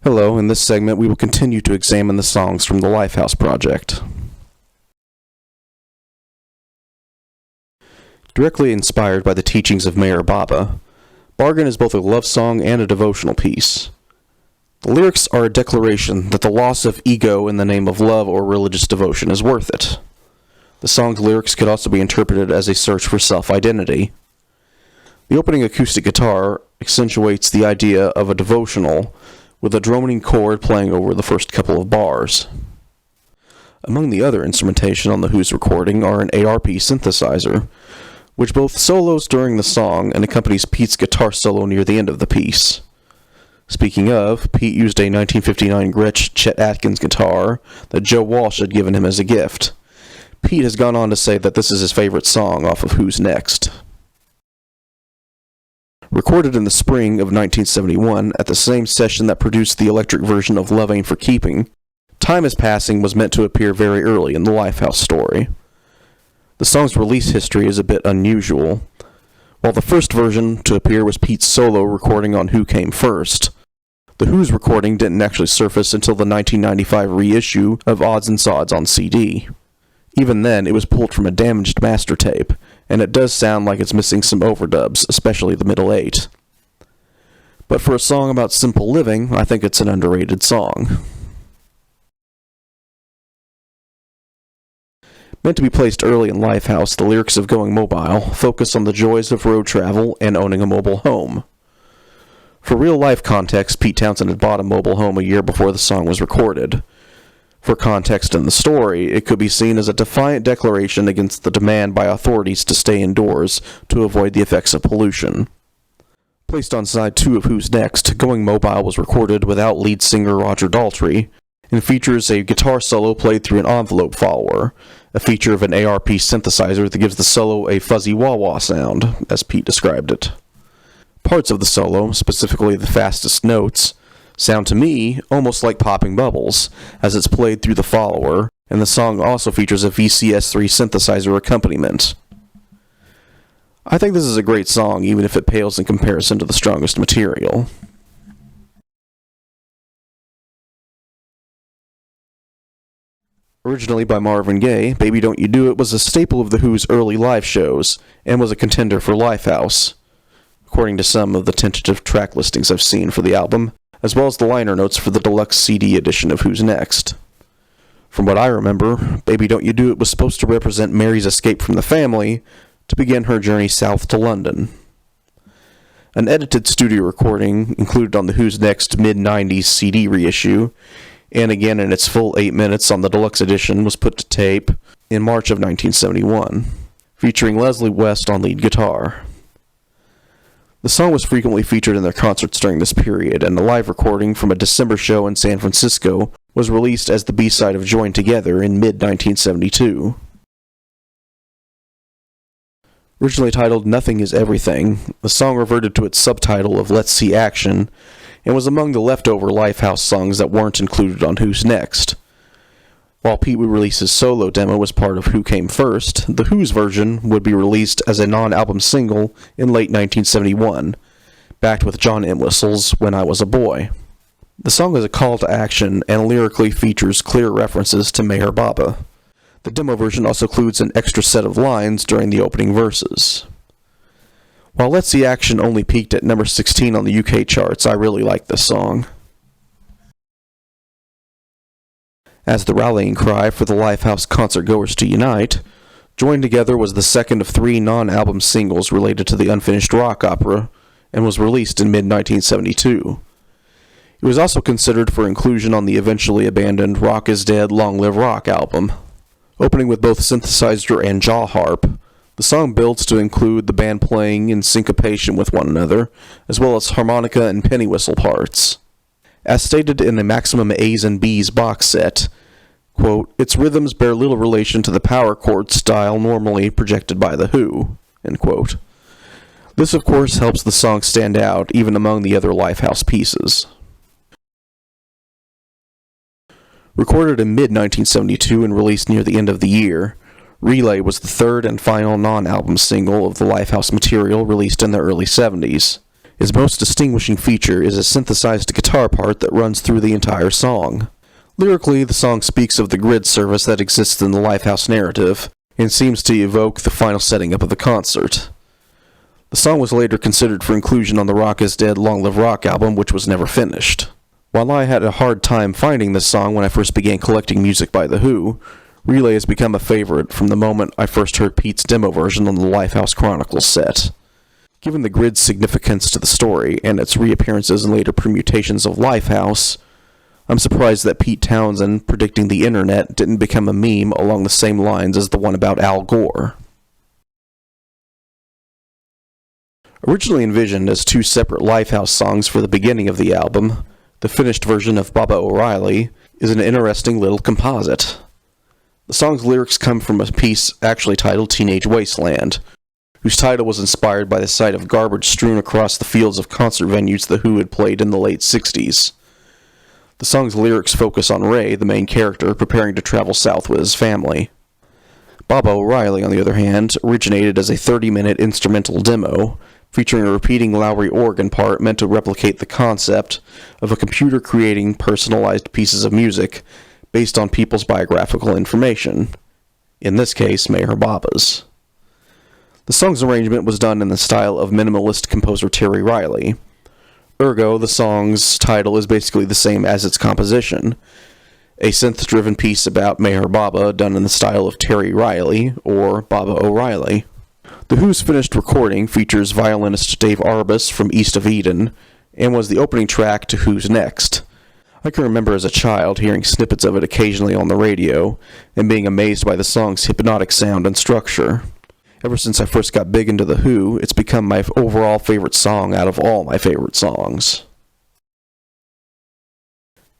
Hello, in this segment we will continue to examine the songs from the Lifehouse project. Directly inspired by the teachings of Meher Baba, Bargain is both a love song and a devotional piece. The lyrics are a declaration that the loss of ego in the name of love or religious devotion is worth it. The song's lyrics could also be interpreted as a search for self-identity. The opening acoustic guitar accentuates the idea of a devotional, with a droning chord playing over the first couple of bars. Among the other instrumentation on the Who's recording are an ARP synthesizer, which both solos during the song and accompanies Pete's guitar solo near the end of the piece. Speaking of, Pete used a 1959 Gretsch Chet Atkins guitar that Joe Walsh had given him as a gift. Pete has gone on to say that this is his favorite song off of Who's Next. Recorded in the spring of 1971 at the same session that produced the electric version of Love Ain't for Keeping, Time Is Passing was meant to appear very early in the Lifehouse story. The song's release history is a bit unusual. While the first version to appear was Pete's solo recording on Who Came First, the Who's recording didn't actually surface until the 1995 reissue of Odds and Sods on CD. Even then, it was pulled from a damaged master tape, and it does sound like it's missing some overdubs, especially the middle 8. But for a song about simple living, I think it's an underrated song. Meant to be placed early in Lifehouse, the lyrics of Going Mobile focus on the joys of road travel and owning a mobile home. For real-life context, Pete Townshend had bought a mobile home a year before the song was recorded. For context in the story, it could be seen as a defiant declaration against the demand by authorities to stay indoors to avoid the effects of pollution. Placed on side 2 of Who's Next, Going Mobile was recorded without lead singer Roger Daltrey, and features a guitar solo played through an envelope follower, a feature of an ARP synthesizer that gives the solo a fuzzy wah-wah sound, as Pete described it. Parts of the solo, specifically the fastest notes, sound to me almost like popping bubbles, as it's played through the follower, and the song also features a VCS3 synthesizer accompaniment. I think this is a great song, even if it pales in comparison to the strongest material. Originally by Marvin Gaye, Baby Don't You Do It was a staple of The Who's early live shows, and was a contender for Lifehouse, according to some of the tentative track listings I've seen for the album, as well as the liner notes for the deluxe CD edition of Who's Next. From what I remember, Baby Don't You Do It was supposed to represent Mary's escape from the family to begin her journey south to London. An edited studio recording included on the Who's Next mid-90s CD reissue, and again in its full 8 minutes on the deluxe edition, was put to tape in March of 1971, featuring Leslie West on lead guitar. The song was frequently featured in their concerts during this period, and a live recording from a December show in San Francisco was released as the B-side of Join Together in mid-1972. Originally titled Nothing Is Everything, the song reverted to its subtitle of Let's See Action, and was among the leftover Lifehouse songs that weren't included on Who's Next. While Pete would release his solo demo as part of Who Came First, the Who's version would be released as a non-album single in late 1971, backed with John Entwistle's When I Was a Boy. The song is a call to action and lyrically features clear references to Meher Baba. The demo version also includes an extra set of lines during the opening verses. While Let's See Action only peaked at number 16 on the UK charts, I really like this song. As the rallying cry for the Lifehouse concert-goers to unite, Join Together was the second of 3 non-album singles related to the unfinished rock opera, and was released in mid-1972. It was also considered for inclusion on the eventually abandoned Rock Is Dead, Long Live Rock album. Opening with both synthesizer and jaw harp, the song builds to include the band playing in syncopation with one another, as well as harmonica and penny whistle parts. As stated in the Maximum A's and B's box set, quote, its rhythms bear little relation to the power chord style normally projected by The Who, end quote. This, of course, helps the song stand out even among the other Lifehouse pieces. Recorded in mid-1972 and released near the end of the year, Relay was the third and final non-album single of the Lifehouse material released in the early 70s. His most distinguishing feature is a synthesized guitar part that runs through the entire song. Lyrically, the song speaks of the grid service that exists in the Lifehouse narrative, and seems to evoke the final setting up of the concert. The song was later considered for inclusion on the Rock is Dead Long Live Rock album, which was never finished. While I had a hard time finding this song when I first began collecting music by The Who, Relay has become a favorite from the moment I first heard Pete's demo version on the Lifehouse Chronicles set. Given the grid's significance to the story, and its reappearances in later permutations of Lifehouse, I'm surprised that Pete Townsend predicting the internet didn't become a meme along the same lines as the one about Al Gore. Originally envisioned as two separate Lifehouse songs for the beginning of the album, the finished version of Baba O'Reilly is an interesting little composite. The song's lyrics come from a piece actually titled Teenage Wasteland, whose title was inspired by the sight of garbage strewn across the fields of concert venues The Who had played in the late 60s. The song's lyrics focus on Ray, the main character, preparing to travel south with his family. Baba O'Reilly, on the other hand, originated as a 30-minute instrumental demo, featuring a repeating Lowry organ part meant to replicate the concept of a computer creating personalized pieces of music based on people's biographical information, in this case, Meher Baba's. The song's arrangement was done in the style of minimalist composer Terry Riley. Ergo, the song's title is basically the same as its composition, a synth-driven piece about Meher Baba done in the style of Terry Riley, or Baba O'Reilly. The Who's finished recording features violinist Dave Arbus from East of Eden, and was the opening track to Who's Next. I can remember as a child hearing snippets of it occasionally on the radio, and being amazed by the song's hypnotic sound and structure. Ever since I first got big into The Who, it's become my overall favorite song out of all my favorite songs.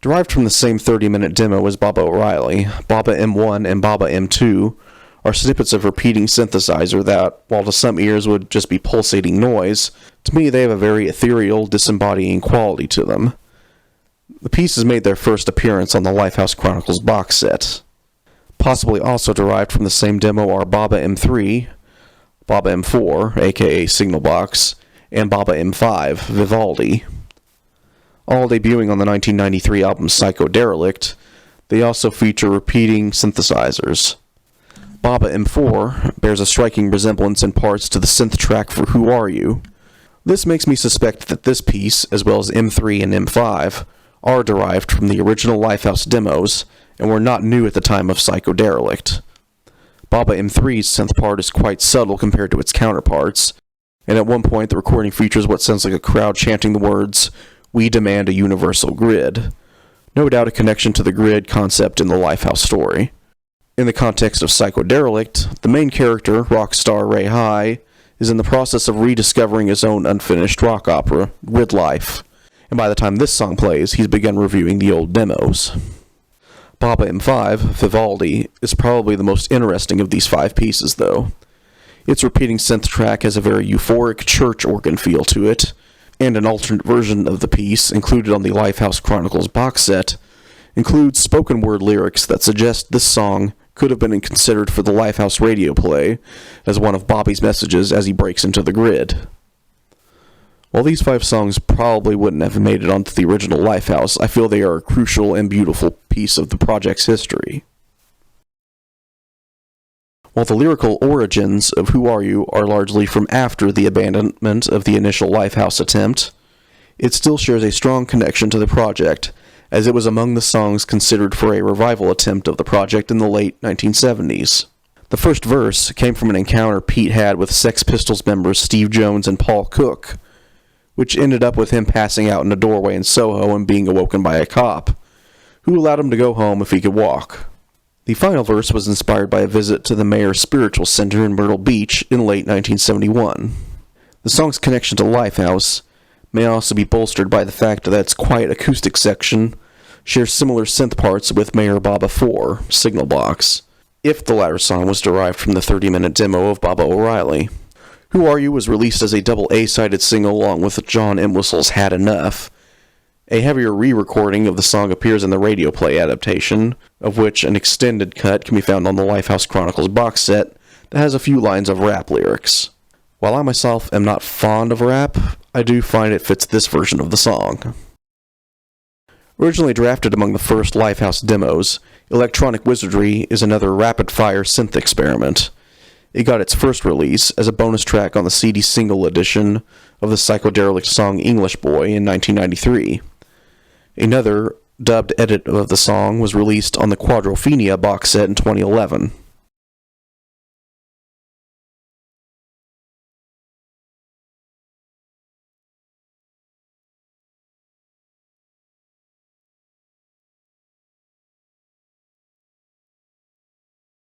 Derived from the same 30-minute demo as Baba O'Reilly, Baba M1 and Baba M2 are snippets of repeating synthesizer that, while to some ears would just be pulsating noise, to me they have a very ethereal, disembodying quality to them. The pieces made their first appearance on the Lifehouse Chronicles box set. Possibly also derived from the same demo are Baba M3, Baba M4, aka Signal Box, and Baba M5, Vivaldi. All debuting on the 1993 album Psychoderelict, they also feature repeating synthesizers. Baba M4 bears a striking resemblance in parts to the synth track for Who Are You? This makes me suspect that this piece, as well as M3 and M5, are derived from the original Lifehouse demos, and were not new at the time of Psychoderelict. Baba M3's synth part is quite subtle compared to its counterparts, and at one point the recording features what sounds like a crowd chanting the words, "We demand a universal grid." No doubt a connection to the grid concept in the Lifehouse story. In the context of Psychoderelict, the main character, rock star Ray High, is in the process of rediscovering his own unfinished rock opera, Grid Life, and by the time this song plays, he's begun reviewing the old demos. Baba M5, Vivaldi, is probably the most interesting of these five pieces, though. Its repeating synth track has a very euphoric church organ feel to it, and an alternate version of the piece, included on the Lifehouse Chronicles box set, includes spoken word lyrics that suggest this song could have been considered for the Lifehouse radio play as one of Bobby's messages as he breaks into the grid. While these five songs probably wouldn't have made it onto the original Lifehouse, I feel they are a crucial and beautiful piece of the project's history. While the lyrical origins of Who Are You are largely from after the abandonment of the initial Lifehouse attempt, it still shares a strong connection to the project, as it was among the songs considered for a revival attempt of the project in the late 1970s. The first verse came from an encounter Pete had with Sex Pistols members Steve Jones and Paul Cook, which ended up with him passing out in a doorway in Soho and being awoken by a cop, who allowed him to go home if he could walk. The final verse was inspired by a visit to the Mayor's Spiritual Center in Myrtle Beach in late 1971. The song's connection to Lifehouse may also be bolstered by the fact that its quiet acoustic section shares similar synth parts with Meher Baba 4, Signal Box, if the latter song was derived from the 30-minute demo of Baba O'Reilly. Who Are You was released as a double A-sided single along with John Entwistle's Had Enough. A heavier re-recording of the song appears in the radio play adaptation, of which an extended cut can be found on the Lifehouse Chronicles box set that has a few lines of rap lyrics. While I myself am not fond of rap, I do find it fits this version of the song. Originally drafted among the first Lifehouse demos, Electronic Wizardry is another rapid-fire synth experiment. It got its first release as a bonus track on the CD single edition of the psychodelic song English Boy in 1993. Another dubbed edit of the song was released on the Quadrophenia box set in 2011.